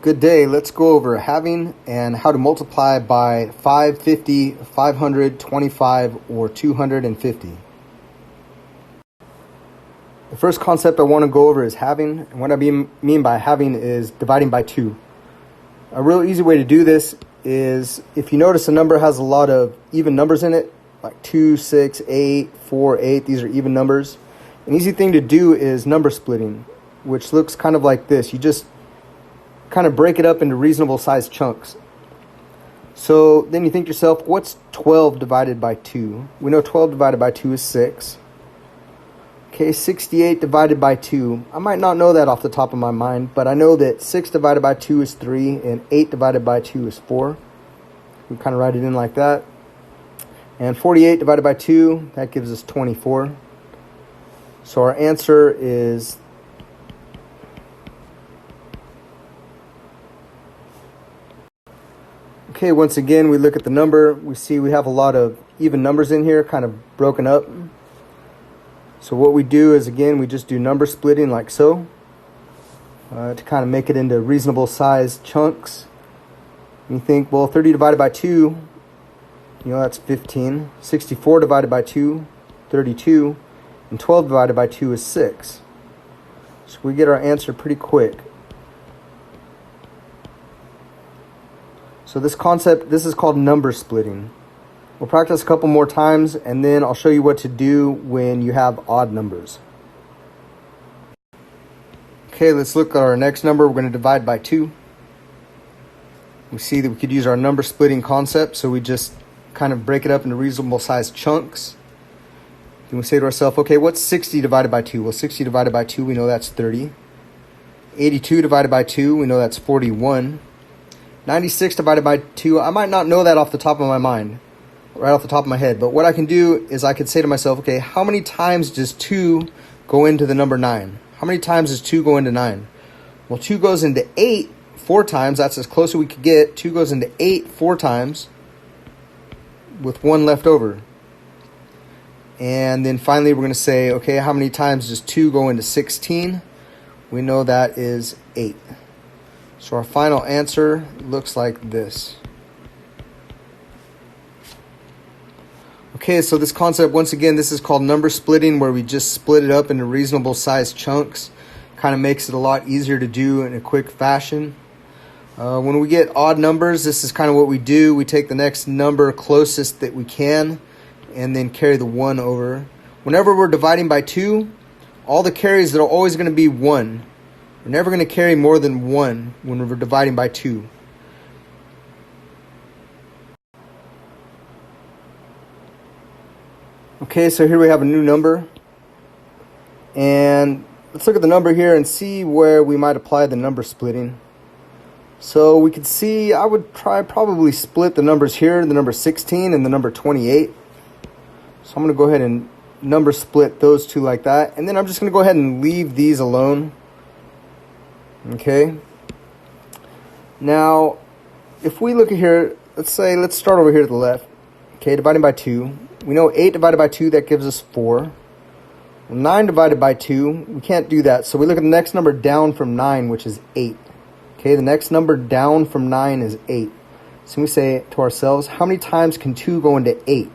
Good day. Let's go over halving and how to multiply by 550, 500, 25, or 250. The first concept I want to go over is halving, and what I mean by halving is dividing by 2. A real easy way to do this is if you notice a number has a lot of even numbers in it, like 2, 6, 8, 4, 8, these are even numbers. An easy thing to do is number splitting, which looks kind of like this. You just kind of break it up into reasonable sized chunks. So then you think to yourself, what's 12 divided by 2? We know 12 divided by 2 is 6. Okay, 68 divided by 2. I might not know that off the top of my mind, but I know that 6 divided by 2 is 3 and 8 divided by 2 is 4. We kind of write it in like that. And 48 divided by 2, that gives us 24. So our answer is okay, once again, we look at the number. We see we have a lot of even numbers in here, kind of broken up. So what we do is, again, we just do number splitting like so to kind of make it into reasonable sized chunks. And you think, well, 30 divided by 2, that's 15. 64 divided by 2, 32. And 12 divided by 2 is 6. So we get our answer pretty quick. So this is called number splitting. We'll practice a couple more times, and then I'll show you what to do when you have odd numbers. Okay, let's look at our next number. We're going to divide by 2. We see that we could use our number splitting concept, so we just kind of break it up into reasonable sized chunks. Then we say to ourselves, okay, what's 60 divided by 2? Well, 60 divided by 2, we know that's 30. 82 divided by 2, we know that's 41. 96 divided by 2, I might not know that off the top of my mind, right off the top of my head. But what I can do is I could say to myself, okay, how many times does 2 go into the number 9? How many times does 2 go into 9? Well, 2 goes into 8 4 times. That's as close as we could get. 2 goes into 8 4 times with 1 left over. And then finally we're going to say, okay, how many times does 2 go into 16? We know that is 8. So our final answer looks like this. Okay, so this concept, once again, this is called number splitting, where we just split it up into reasonable sized chunks. Kind of makes it a lot easier to do in a quick fashion. When we get odd numbers, this is kind of what we do. We take the next number closest that we can and then carry the 1 over. Whenever we're dividing by 2, all the carries are always going to be 1. We're never going to carry more than 1 when we're dividing by 2. Okay, so here we have a new number. And let's look at the number here and see where we might apply the number splitting. So we could see, I would probably split the numbers here, the number 16 and the number 28. So I'm going to go ahead and number split those two like that. And then I'm just going to go ahead and leave these alone. Okay. Now, if we look at here, let's start over here to the left. Okay, dividing by 2. We know 8 divided by 2, that gives us 4. 9 divided by 2, we can't do that. So we look at the next number down from 9, which is 8. Okay, the next number down from 9 is 8. So we say to ourselves, how many times can 2 go into 8?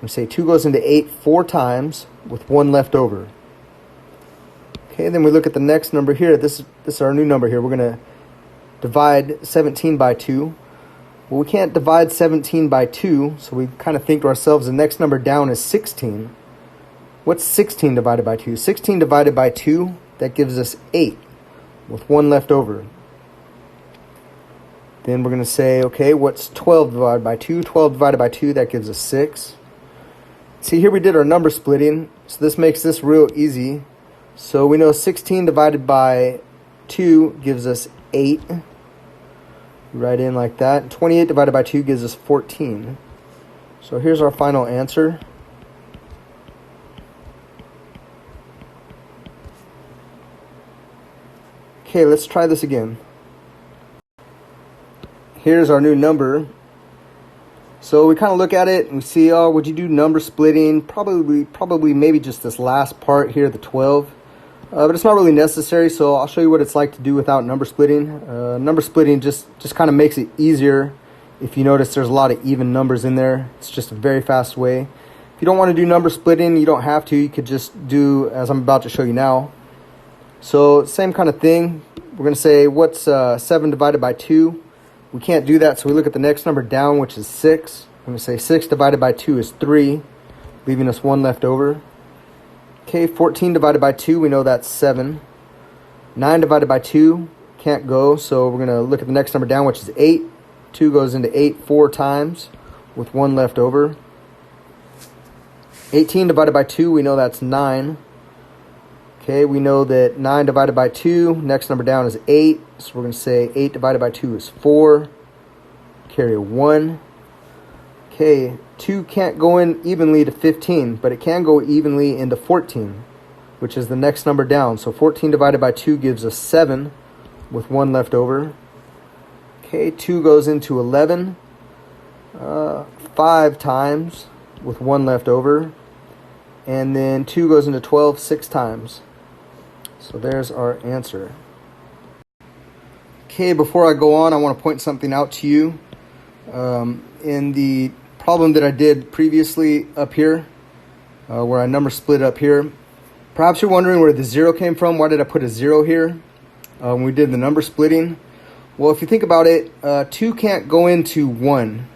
We say 2 goes into 8 4 times with 1 left over. Okay, then we look at the next number here. This is our new number here. We're going to divide 17 by 2. Well, we can't divide 17 by 2, so we kind of think to ourselves, the next number down is 16. What's 16 divided by 2? 16 divided by 2, that gives us 8, with 1 left over. Then we're going to say, okay, what's 12 divided by 2? 12 divided by 2, that gives us 6. See, here we did our number splitting, so this makes this real easy. So we know 16 divided by 2 gives us 8. Write in like that. 28 divided by 2 gives us 14. So here's our final answer. Okay, let's try this again. Here's our new number. So we kind of look at it and we see, would you do number splitting? Probably maybe just this last part here, the 12. but it's not really necessary, so I'll show you what it's like to do without number splitting. Number splitting just kind of makes it easier. If you notice, there's a lot of even numbers in there. It's just a very fast way. If you don't want to do number splitting, you don't have to. You could just do as I'm about to show you now. So same kind of thing. We're going to say, what's 7 divided by 2? We can't do that, so we look at the next number down, which is 6. I'm going to say 6 divided by 2 is 3, leaving us 1 left over. Okay, 14 divided by 2, we know that's 7. 9 divided by 2, can't go, so we're going to look at the next number down, which is 8. 2 goes into 8 4 times, with 1 left over. 18 divided by 2, we know that's 9. Okay, we know that 9 divided by 2, next number down is 8. So we're going to say 8 divided by 2 is 4. Carry a 1. Okay, 2 can't go in evenly to 15, but it can go evenly into 14, which is the next number down. So 14 divided by 2 gives us 7, with 1 left over. Okay, 2 goes into 11, 5 times, with 1 left over. And then 2 goes into 12, 6 times. So there's our answer. Okay, before I go on, I want to point something out to you. In the problem that I did previously up here, where I number split up here, perhaps you're wondering where the 0 came from. Why did I put a 0 here when we did the number splitting? Well, if you think about it, 2 can't go into 1.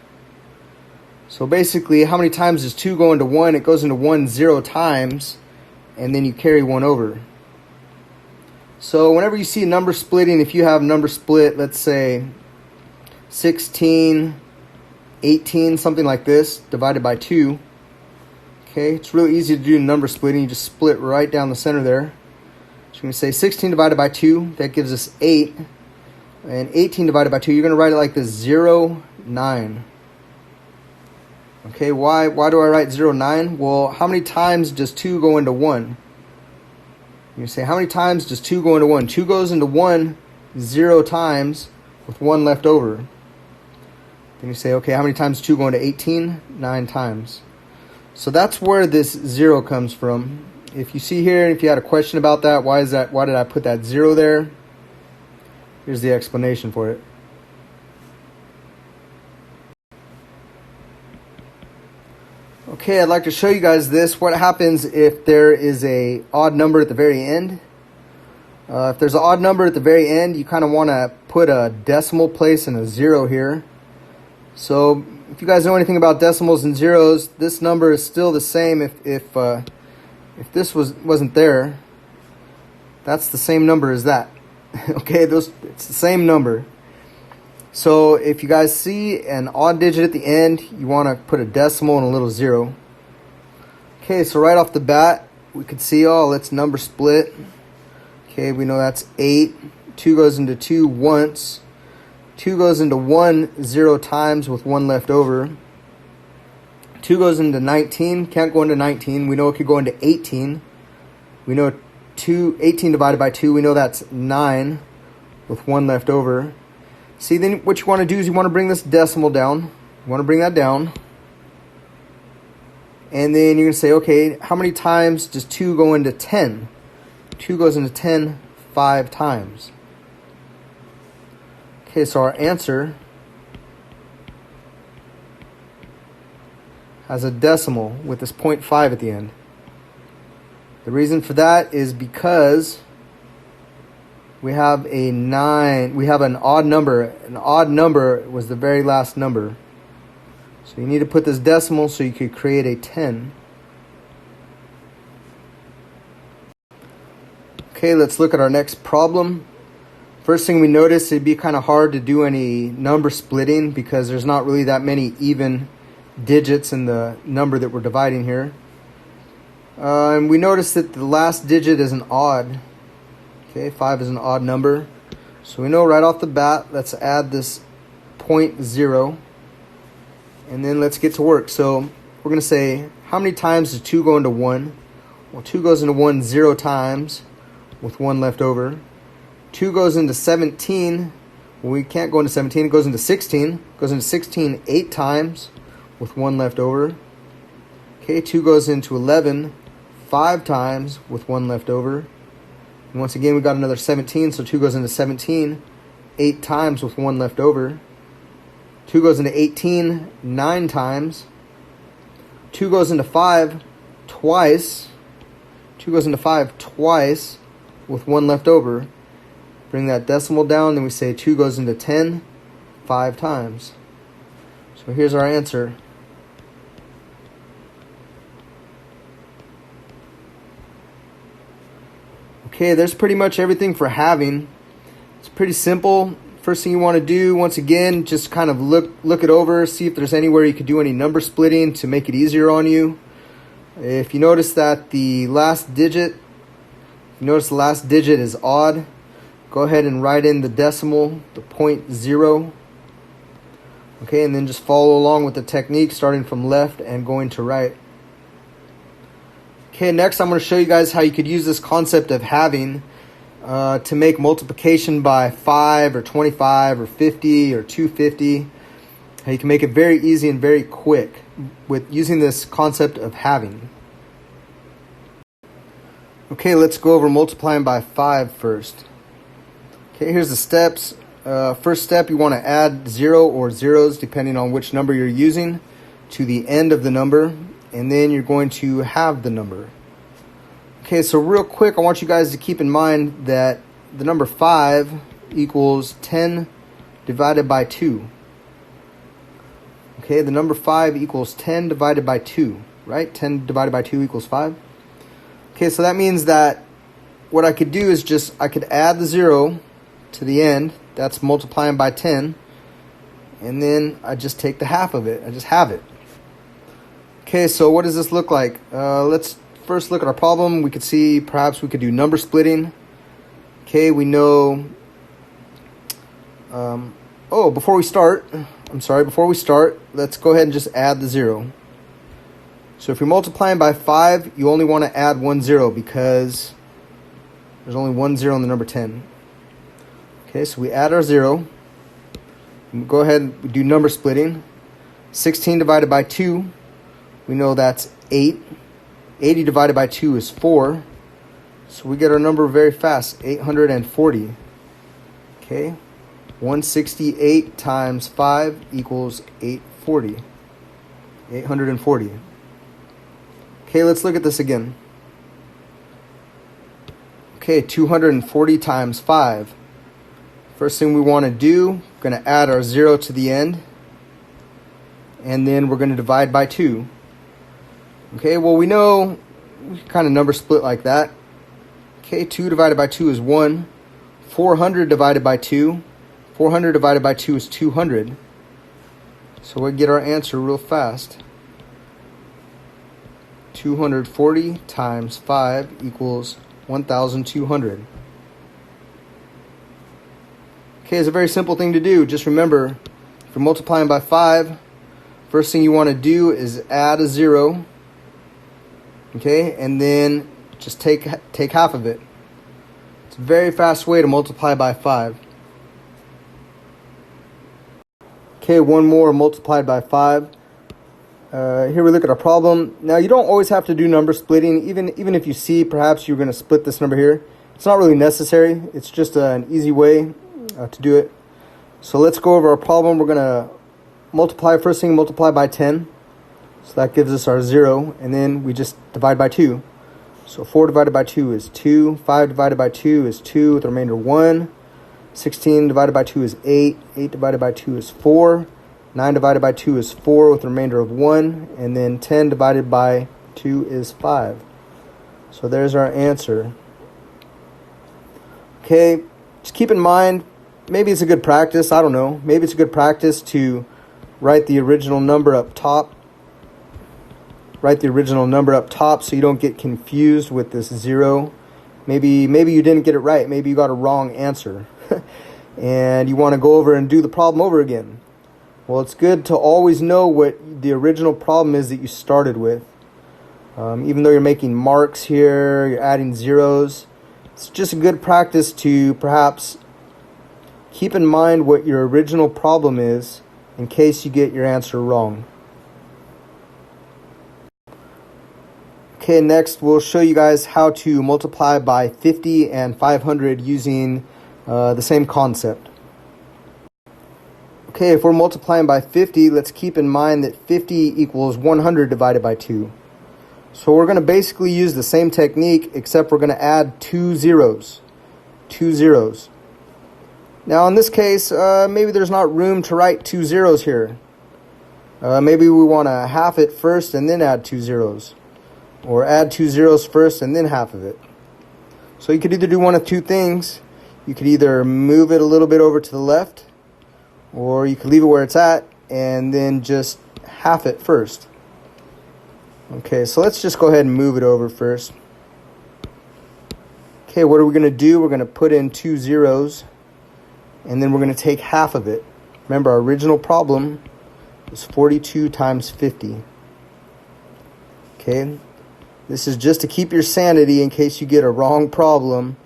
So basically, how many times does 2 go into 1? It goes into 1 0 times, and then you carry 1 over. So whenever you see a number splitting, if you have number split, let's say 16, 18, something like this, divided by 2. Okay, it's really easy to do number splitting. You just split right down the center there. So you're going to say 16 divided by 2, that gives us 8. And 18 divided by 2, you're going to write it like this, 0, 9. Okay, why do I write 0, 9? Well, how many times does 2 go into 1? You say, how many times does 2 go into 1? 2 goes into 1 0 times, with 1 left over. Then you say, okay, how many times does 2 go into 18? 9 times. So that's where this 0 comes from. If you see here, if you had a question about that, why did I put that 0 there? Here's the explanation for it. Okay, I'd like to show you guys this. What happens if there is a odd number at the very end? If there's an odd number at the very end, you kind of want to put a decimal place and a 0 here. So if you guys know anything about decimals and zeros, this number is still the same if this wasn't there. That's the same number as that. Okay, it's the same number. So if you guys see an odd digit at the end, you want to put a decimal and a little 0. Okay, so right off the bat, we could see, let's number split. Okay, we know that's 8. 2 goes into 2 once. 2 goes into 1 0 times, with 1 left over. 2 goes into 19. Can't go into 19. We know it could go into 18. We know 18 divided by 2. We know that's 9, with 1 left over. See, then what you want to do is you want to bring this decimal down. You want to bring that down. And then you're going to say, okay, how many times does 2 go into 10? 2 goes into 10 5 times. Okay, so our answer has a decimal with this 0.5 at the end. The reason for that is because we have a 9, we have an odd number. An odd number was the very last number. So you need to put this decimal so you could create a 10. Okay, let's look at our next problem. First thing we notice, it'd be kind of hard to do any number splitting because there's not really that many even digits in the number that we're dividing here. And we notice that the last digit is an odd. Okay, 5 is an odd number. So we know right off the bat, let's add this 0.0. And then let's get to work. So we're going to say, how many times does 2 go into 1? Well, 2 goes into 1 0 times, with 1 left over. 2 goes into 17. Well, we can't go into 17. It goes into 16. It goes into 16 8 times, with 1 left over. Okay, 2 goes into 11 5 times, with 1 left over. And once again, we got another 17, so 2 goes into 17 8 times with 1 left over. 2 goes into 18 9 times. 2 goes into 5 twice. 2 goes into 5 twice with 1 left over. Bring that decimal down, then we say 2 goes into 10 5 times. So here's our answer. Okay, there's pretty much everything for halving. It's pretty simple. First thing you want to do, once again, just kind of look it over, see if there's anywhere you could do any number splitting to make it easier on you. If you notice that the last digit, is odd, go ahead and write in the decimal, the 0.0. Okay, and then just follow along with the technique, starting from left and going to right. Okay, next I'm going to show you guys how you could use this concept of halving to make multiplication by 5 or 25 or 50 or 250. How you can make it very easy and very quick with using this concept of halving. Okay, let's go over multiplying by 5 first. Okay, here's the steps. First step, you want to add 0 or zeros, depending on which number you're using, to the end of the number, and then you're going to halve the number. Okay, so real quick, I want you guys to keep in mind that the number 5 equals 10 divided by 2. Okay, the number 5 equals 10 divided by 2, right? 10 divided by 2 equals 5. Okay, so that means that what I could do is I could add the 0 to the end. That's multiplying by 10. And then I just take the half of it. I just have it. Okay, so what does this look like? Let's first look at our problem. We could see perhaps we could do number splitting. Okay, we know... before we start, let's go ahead and just add the 0. So if you're multiplying by 5, you only want to add 1 0 because there's only 1 0 in the number 10. Okay, so we add our 0. Go ahead and do number splitting. 16 divided by 2, we know that's 8. 80 divided by 2 is 4. So we get our number very fast, 840. Okay, 168 times 5 equals 840. 840. Okay, let's look at this again. Okay, 240 times 5. First thing we want to do, we're going to add our 0 to the end. And then we're going to divide by 2. Okay, well we know we kind of number split like that. Okay, 2 divided by 2 is 1. 400 divided by 2. 400 divided by 2 is 200. So we get our answer real fast. 240 times 5 equals 1,200. Okay, it's a very simple thing to do. Just remember, if you're multiplying by 5, first thing you want to do is add a 0. Okay, and then just take half of it. It's a very fast way to multiply by 5. Okay, one more multiplied by 5. Here we look at our problem. Now, you don't always have to do number splitting. Even if you see perhaps you're going to split this number here, it's not really necessary. It's just an easy way to do it. So let's go over our problem. We're going to first thing, multiply by 10. So that gives us our 0, and then we just divide by 2. So 4 divided by 2 is 2. 5 divided by 2 is 2 with the remainder 1. 16 divided by 2 is 8. 8 divided by 2 is 4. 9 divided by 2 is 4 with the remainder of 1. And then 10 divided by 2 is 5. So there's our answer. Okay, just keep in mind, maybe it's a good practice, I don't know. Maybe it's a good practice to write the original number up top. Write the original number up top so you don't get confused with this 0. Maybe you didn't get it right. Maybe you got a wrong answer. And you want to go over and do the problem over again. Well, it's good to always know what the original problem is that you started with. Even though you're making marks here, you're adding zeros, it's just a good practice to perhaps keep in mind what your original problem is in case you get your answer wrong. Okay, next we'll show you guys how to multiply by 50 and 500 using the same concept. Okay, if we're multiplying by 50, let's keep in mind that 50 equals 100 divided by 2. So we're going to basically use the same technique, except we're going to add 2 zeros. 2 zeros. Now in this case, maybe there's not room to write 2 zeros here. Maybe we want to half it first and then add 2 zeros. Or add 2 zeros first and then half of it. So you could either do one of two things. You could either move it a little bit over to the left, or you could leave it where it's at and then just half it first. Okay, so let's just go ahead and move it over first. Okay, what are we going to do? We're going to put in 2 zeros, and then we're going to take half of it. Remember, our original problem was 42 times 50. Okay, this is just to keep your sanity in case you get a wrong problem.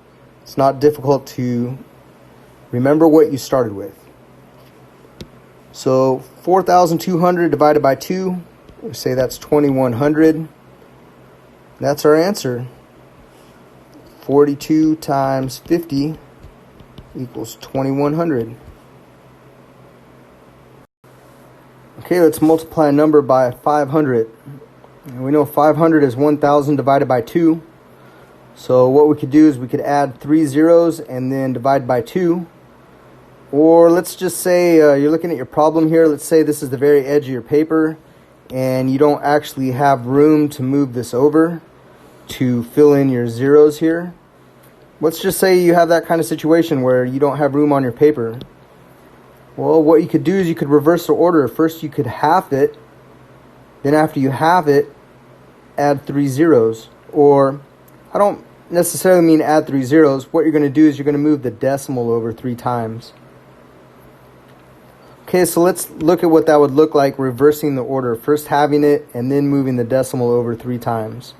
It's not difficult to remember what you started with. So 4,200 divided by 2, we say that's 2,100. That's our answer. 42 times 50 equals 2,100. Okay, let's multiply a number by 500. And we know 500 is 1,000 divided by 2. So what we could do is we could add 3 zeros and then divide by 2. Or let's just say you're looking at your problem here. Let's say this is the very edge of your paper and you don't actually have room to move this over to fill in your zeros here. Let's just say you have that kind of situation where you don't have room on your paper. Well, what you could do is you could reverse the order. First you could half it. Then after you halve it, add 3 zeros. Or, I don't necessarily mean add 3 zeros. What you're going to do is you're going to move the decimal over 3 times. Okay, so let's look at what that would look like reversing the order. First halving it and then moving the decimal over 3 times.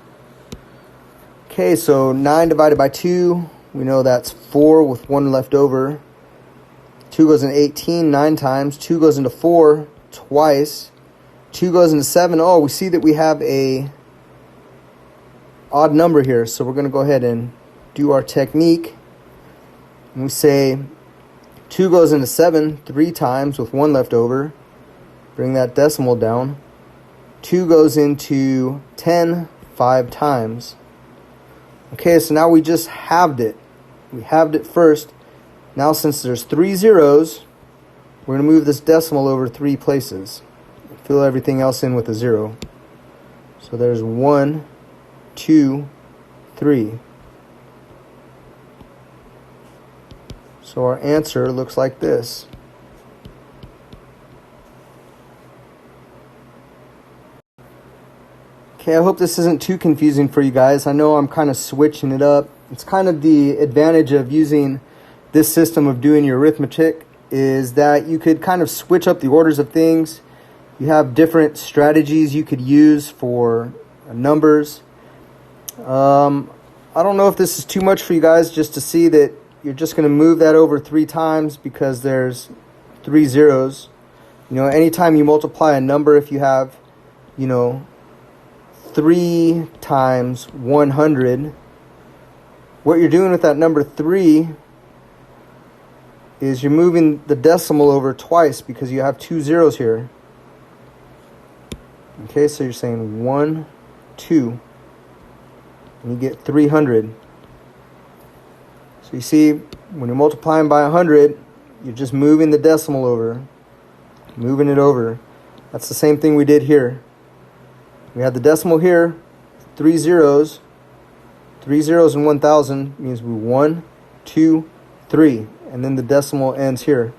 Okay, so 9 divided by 2, we know that's 4 with 1 left over. 2 goes into 18 9 times. 2 goes into 4 twice. 2 goes into 7. Oh, we see that we have a odd number here. So we're going to go ahead and do our technique. And we say 2 goes into 7 3 times with 1 left over. Bring that decimal down. 2 goes into 10 5 times. Okay, so now we just halved it. We halved it first. Now since there's 3 zeros, we're going to move this decimal over 3 places. Fill everything else in with a 0. So there's 1, 2, 3. So our answer looks like this. Okay, I hope this isn't too confusing for you guys. I know I'm kind of switching it up. It's kind of the advantage of using this system of doing your arithmetic is that you could kind of switch up the orders of things. You have different strategies you could use for numbers. I don't know if this is too much for you guys just to see that you're just going to move that over 3 times because there's 3 zeros. You know, anytime you multiply a number, if you have, 3 times 100, what you're doing with that number 3 is you're moving the decimal over twice because you have 2 zeros here. Okay, so you're saying 1, 2, and you get 300. So you see, when you're multiplying by 100, you're just moving the decimal over, moving it over. That's the same thing we did here. We had the decimal here, 3 zeros. 3 zeros in 1,000 means we 1, 2, 3, and then the decimal ends here.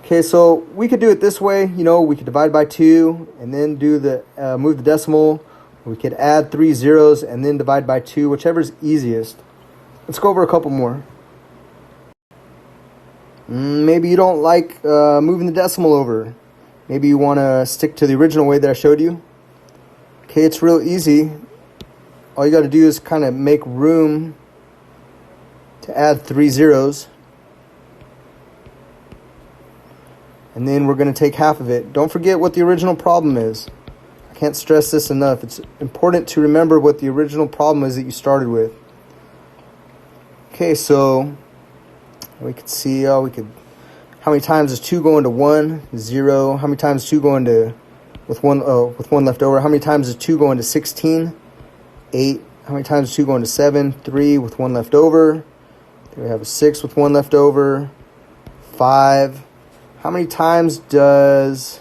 Okay, so we could do it this way. We could divide by 2 and then do the move the decimal. We could add 3 zeros and then divide by 2, whichever's easiest. Let's go over a couple more. Maybe you don't like moving the decimal over. Maybe you want to stick to the original way that I showed you. Okay, it's real easy. All you got to do is kind of make room to add 3 zeros. And then we're going to take half of it. Don't forget what the original problem is. I Can't stress this enough. It's important to remember what the original problem is that you started with. Okay, so we could see, how many times does 2 go into 1? 0. How many times does 2 go into, with one left over? How many times does 2 go into 16? 8. How many times does 2 go into 7? 3 with 1 left over. Then we have a 6 with 1 left over. 5. How many times does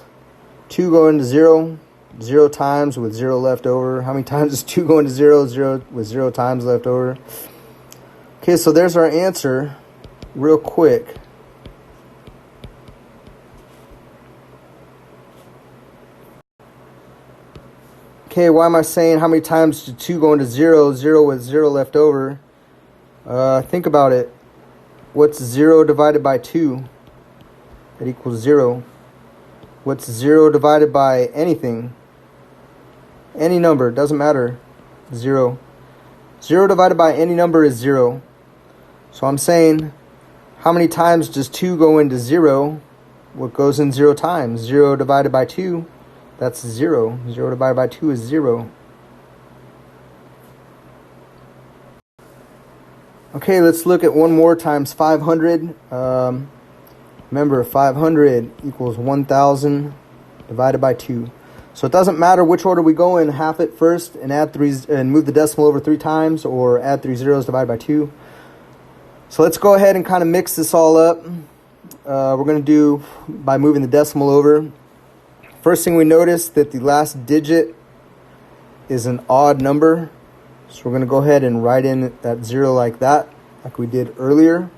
2 go into 0? 0 times with 0 left over. How many times does 2 go into 0? 0 with 0 times left over. Okay, so there's our answer real quick. Okay, why am I saying how many times did 2 go into 0? 0 with 0 left over. Think about it. What's 0 divided by 2? That equals 0. What's 0 divided by anything? Any number, doesn't matter. 0. 0 divided by any number is 0. So I'm saying, how many times does 2 go into 0? What goes in 0 times? 0 divided by 2, that's 0. 0 divided by 2 is 0. Okay, let's look at one more times 500. Remember, 500 equals 1,000 divided by 2. So it doesn't matter which order we go in, half it first and add 3 and move the decimal over 3 times, or add 3 zeros divided by 2. So let's go ahead and kind of mix this all up. We're going to do by moving the decimal over. First thing we notice that the last digit is an odd number. So we're going to go ahead and write in that 0 like that, like we did earlier.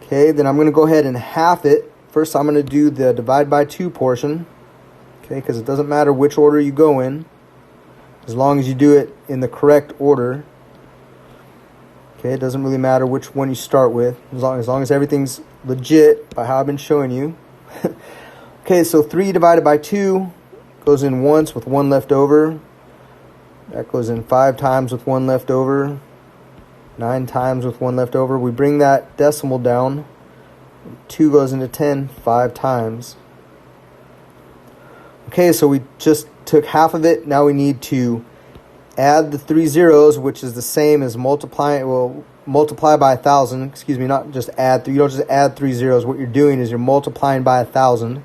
Okay, then I'm going to go ahead and half it. First, I'm going to do the divide by 2 portion. Okay, because it doesn't matter which order you go in, as long as you do it in the correct order. Okay, it doesn't really matter which one you start with, as long as everything's legit by how I've been showing you. Okay, so 3 divided by 2 goes in once with 1 left over. That goes in 5 times with 1 left over. 9 times with 1 left over. We bring that decimal down. 2 goes into 10 5 times. Okay, so we just took half of it. Now we need to add the 3 zeros, which is the same as multiply by 1,000. Excuse me, not just add 3. You don't just add 3 zeros. What you're doing is you're multiplying by 1,000.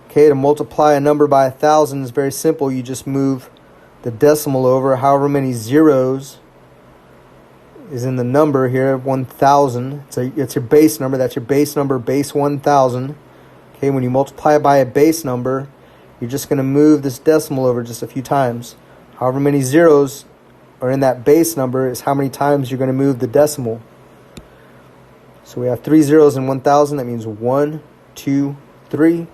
Okay, to multiply a number by 1,000 is very simple. You just move the decimal over however many zeros is in the number here, 1,000. It's your base number. That's your base number, base 1,000. Okay, when you multiply it by a base number, you're just going to move this decimal over just a few times. However many zeros are in that base number is how many times you're going to move the decimal. So we have 3 zeros in 1,000. That means 1, 2, 3.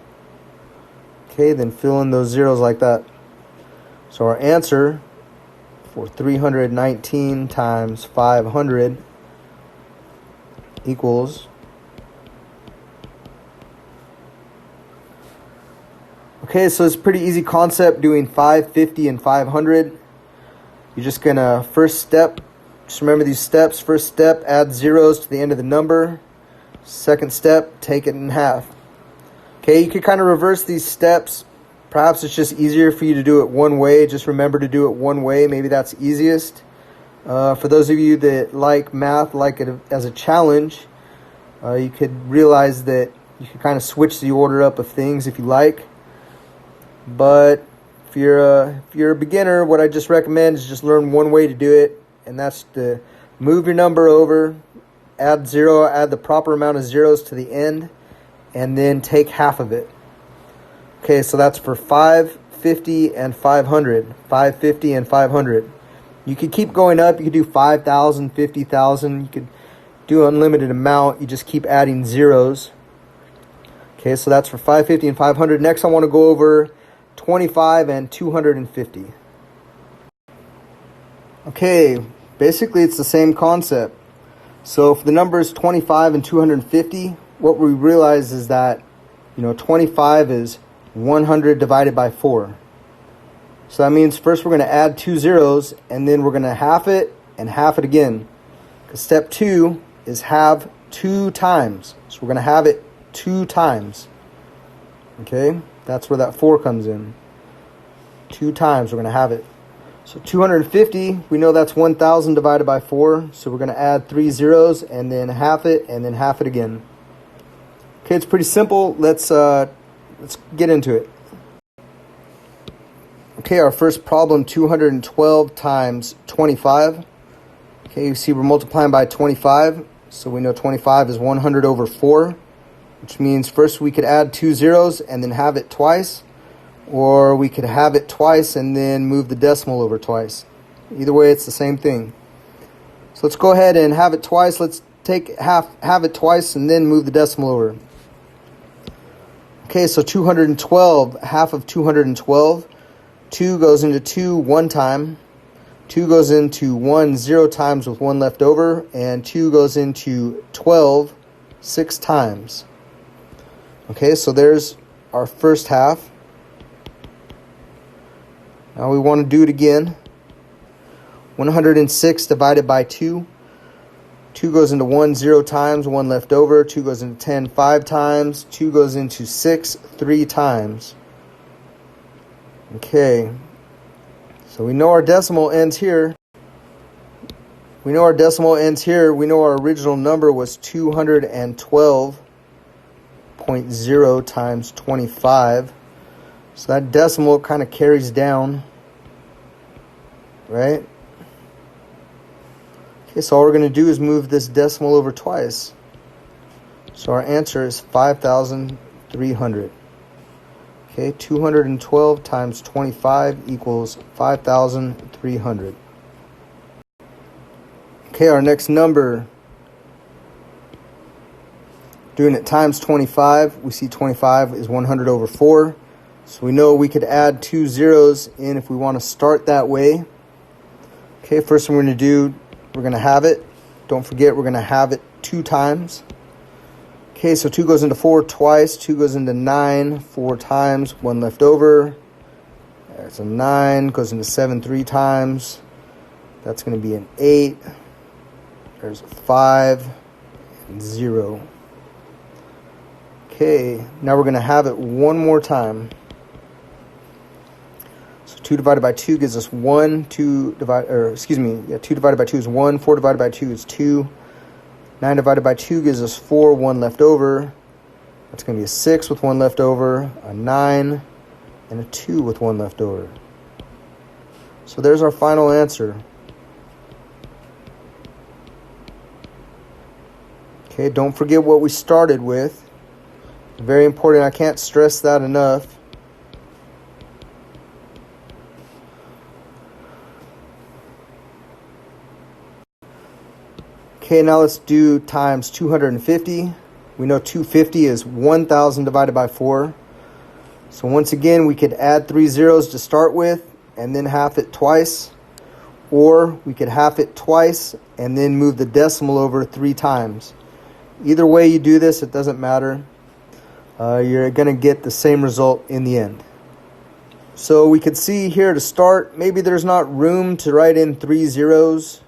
Okay, then fill in those zeros like that. So our answer for 319 times 500 equals, okay, so it's a pretty easy concept doing 550 and 500. You're just gonna just remember these steps. First step, add zeros to the end of the number. Second step, take it in half. Okay, you could kind of reverse these steps. Perhaps it's just easier for you to do it one way. Just remember to do it one way. Maybe that's easiest. For those of you that like math, like it as a challenge, you could realize that you could kind of switch the order up of things if you like. But if you're a beginner, what I just recommend is just learn one way to do it, and that's to move your number over, add the proper amount of zeros to the end, and then take half of it. Okay, so that's for 550 and 500. 550 and 500. You could keep going up. You could do 5,000, 50,000. You could do unlimited amount. You just keep adding zeros. Okay, so that's for 550 and 500. Next, I want to go over 25 and 250. Okay, basically it's the same concept. So for the numbers 25 and 250, what we realize is that, 25 is 100 divided by 4. So that means first we're going to add 2 zeros, and then we're going to half it and half it again. Because step 2 is halve 2 times. So we're going to have it 2 times. Okay, that's where that 4 comes in. 2 times. We're going to have it. So 250, we know that's 1,000 divided by 4. So we're going to add 3 zeros and then half it and then half it again. Okay, it's pretty simple. Let's get into it. Okay, our first problem, 212 times 25. Okay, you see we're multiplying by 25. So we know 25 is 100 over 4. Which means first we could add 2 zeros and then have it twice. Or we could have it twice and then move the decimal over twice. Either way, it's the same thing. So let's go ahead and have it twice. Let's take have it twice and then move the decimal over. Okay, so 212, half of 212. 2 goes into 2 one time. 2 goes into 1 0 times with 1 left over. And 2 goes into 12 6 times. Okay, so there's our first half. Now we want to do it again. 106 divided by 2. 2 goes into 1 0 times, 1 left over. 2 goes into 10 5 times. 2 goes into 6 3 times. Okay. So we know our decimal ends here. We know our decimal ends here. We know our original number was 212.0 times 25. So that decimal kind of carries down, right? Okay, so all we're going to do is move this decimal over twice. So our answer is 5,300. Okay, 212 times 25 equals 5,300. Okay, our next number, doing it times 25, we see 25 is 100 over 4. So we know we could add 2 zeros in if we want to start that way. Okay, first thing we're going to do, we're going to have it. Don't forget, we're going to have it 2 times. Okay, so 2 goes into 4 twice. 2 goes into 9 4 times. 1 left over. There's a 9. Goes into 7 3 times. That's going to be an 8. There's a 5 and 0. Okay, now we're going to have it one more time. 2 divided by 2 gives us 1. 2 divided by 2 is 1. 4 divided by 2 is 2. 9 divided by 2 gives us 4. 1 left over. That's going to be a 6 with 1 left over. A 9. And a 2 with 1 left over. So there's our final answer. Okay, don't forget what we started with. Very important. I can't stress that enough. Okay, now let's do times 250. We know 250 is 1,000 divided by 4. So once again, we could add 3 zeros to start with and then half it twice. Or we could half it twice and then move the decimal over 3 times. Either way you do this, it doesn't matter. You're going to get the same result in the end. So we could see here to start, maybe there's not room to write in 3 zeros.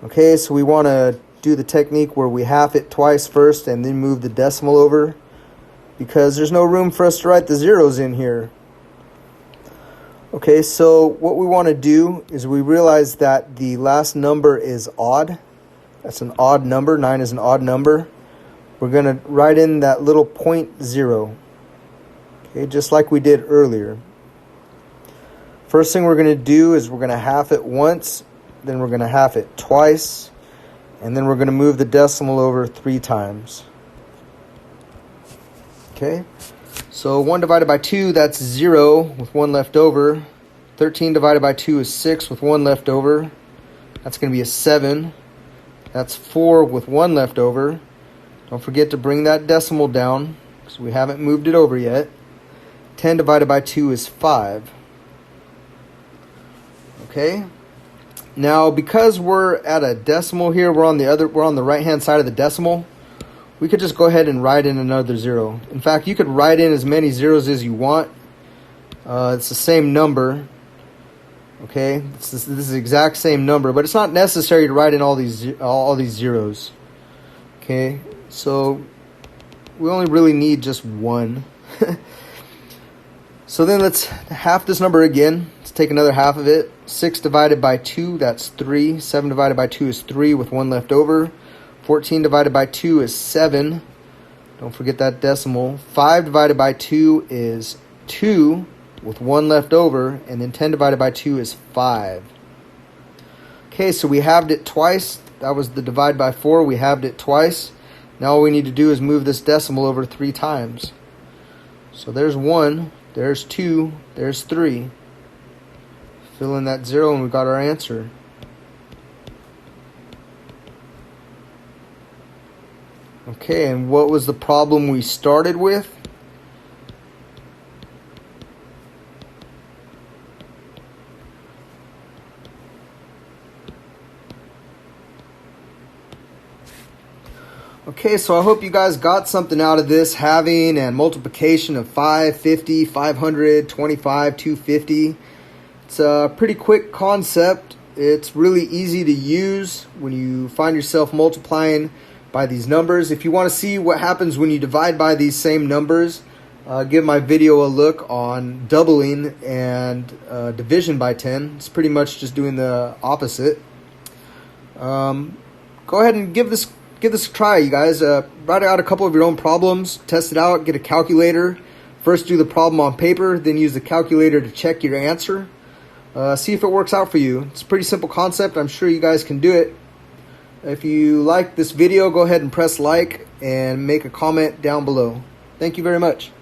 Okay, so we want to do the technique where we half it twice first and then move the decimal over, because there's no room for us to write the zeros in here. Okay, so what we want to do is we realize that the last number is odd. That's an odd number. 9 is an odd number. We're going to write in that little 0.0. Okay, just like we did earlier. First thing we're going to do is we're going to half it once. Then we're going to half it twice, and then we're going to move the decimal over 3 times. Okay, so 1 divided by 2, that's 0 with 1 left over. 13 divided by 2 is 6 with 1 left over. That's going to be a 7. That's 4 with 1 left over. Don't forget to bring that decimal down, because we haven't moved it over yet. 10 divided by 2 is 5. Okay. Now, because we're at a decimal here, we're on the right-hand side of the decimal, we could just go ahead and write in another 0. In fact, you could write in as many zeros as you want. It's the same number. Okay, this is the exact same number, but it's not necessary to write in all these zeros. Okay, so we only really need just 1. So then let's half this number again. Let's take another half of it. 6 divided by 2, that's 3. 7 divided by 2 is 3 with 1 left over. 14 divided by 2 is 7. Don't forget that decimal. 5 divided by 2 is 2 with 1 left over. And then 10 divided by 2 is 5. Okay, so we halved it twice. That was the divide by 4. We halved it twice. Now all we need to do is move this decimal over 3 times. So there's 1, there's 2, there's 3. Fill in that 0 and we got our answer. Okay, and what was the problem we started with? Okay, so I hope you guys got something out of this halving and multiplication of 550, 500, 25, 250. It's a pretty quick concept. It's really easy to use when you find yourself multiplying by these numbers. If you want to see what happens when you divide by these same numbers, give my video a look on doubling and division by 10. It's pretty much just doing the opposite. Go ahead and give this a try, you guys. Write out a couple of your own problems, test it out, get a calculator. First do the problem on paper, then use the calculator to check your answer. See if it works out for you. It's a pretty simple concept. I'm sure you guys can do it. If you like this video, go ahead and press like and make a comment down below. Thank you very much.